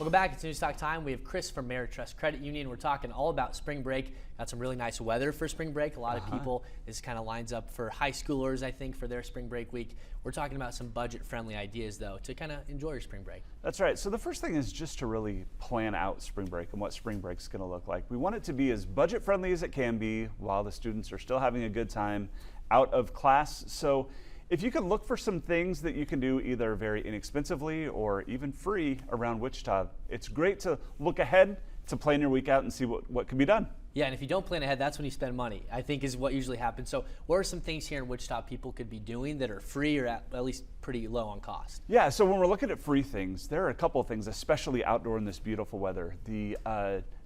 Welcome back. It's News Talk time. We have Chris from Meritrust Credit Union. We're talking all about spring break. Got some really nice weather for spring break. A lot of people, this kind of lines up for high schoolers, I think, for their spring break week. We're talking about some budget-friendly ideas, though, to kind of enjoy your spring break. That's right. So the first thing is just to really plan out spring break and what spring break's going to look like. We want it to be as budget-friendly as it can be while the students are still having a good time out of class. So if you could look for some things that you can do either very inexpensively or even free around Wichita, it's great to look ahead to plan your week out and see what can be done. Yeah, and if you don't plan ahead, that's when you spend money, I think is what usually happens. So what are some things here in Wichita people could be doing that are free or at least pretty low on cost? Yeah, so when we're looking at free things, there are a couple of things, especially outdoor in this beautiful weather. The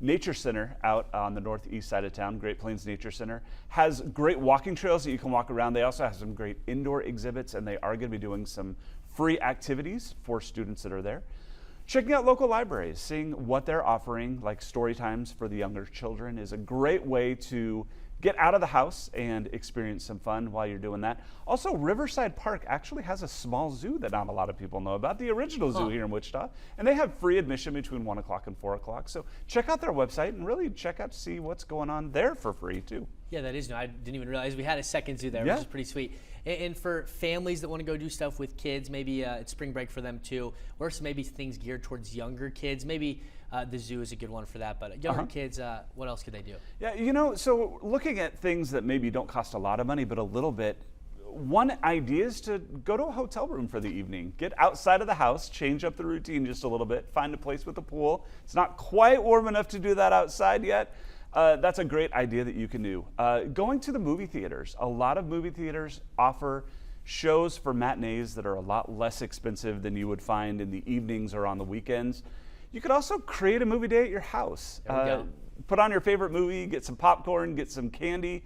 Nature Center out on the northeast side of town, Great Plains Nature Center, has great walking trails that you can walk around. They also have some great indoor exhibits, and they are going to be doing some free activities for students that are there. Checking out local libraries, seeing what they're offering, like story times for the younger children, is a great way to get out of the house and experience some fun while you're doing that. Also, Riverside Park actually has a small zoo that not a lot of people know about, the original zoo here in Wichita, and they have free admission between 1 o'clock and 4 o'clock. So check out their website and really check out to see what's going on there for free too. Yeah, that is new. I didn't even realize we had a second zoo there, which is pretty sweet. And for families that want to go do stuff with kids, maybe it's spring break for them too, or some maybe things geared towards younger kids. Maybe the zoo is a good one for that, but younger kids, what else could they do? Yeah, you know, so looking at things that maybe don't cost a lot of money, but a little bit, one idea is to go to a hotel room for the evening. Get outside of the house, change up the routine just a little bit, find a place with a pool. It's not quite warm enough to do that outside yet. That's a great idea that you can do. Going to the movie theaters. A lot of movie theaters offer shows for matinees that are a lot less expensive than you would find in the evenings or on the weekends. You could also create a movie day at your house. Put on your favorite movie, get some popcorn, get some candy.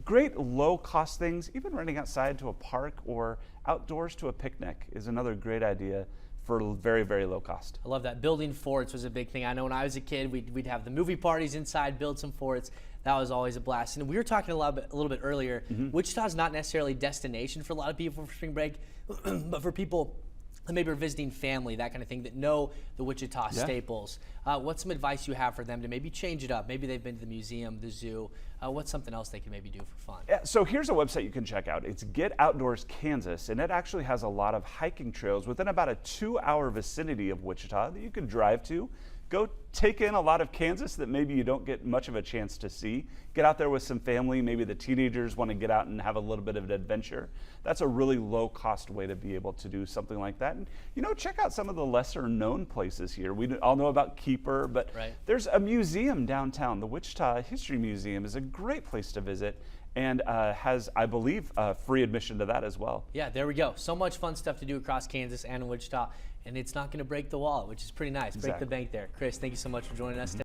Great low-cost things. Even running outside to a park or outdoors to a picnic is another great idea for very, very low cost. I love that. Building forts was a big thing. I know when I was a kid, we'd have the movie parties inside, build some forts. That was always a blast. And we were talking a little bit earlier, Wichita's not necessarily a destination for a lot of people for spring break, but for people that maybe are visiting family, that kind of thing, that know the Wichita staples. What's some advice you have for them to maybe change it up? Maybe they've been to the museum, the zoo. What's something else they can maybe do for fun? Yeah, so here's a website you can check out. It's Get Outdoors Kansas, and it actually has a lot of hiking trails within about a 2-hour vicinity of Wichita that you can drive to. Go take in a lot of Kansas that maybe you don't get much of a chance to see. Get out there with some family. Maybe the teenagers want to get out and have a little bit of an adventure. That's a really low cost way to be able to do something like that. And you know, check out some of the lesser known places here. We all know about Keeper, but there's a museum downtown. The Wichita History Museum is a great place to visit and has, I believe, free admission to that as well. Yeah, there we go. So much fun stuff to do across Kansas and Wichita, and it's not going to break the wallet, which is pretty nice. Break the bank there. Chris, thank you so much for joining us today.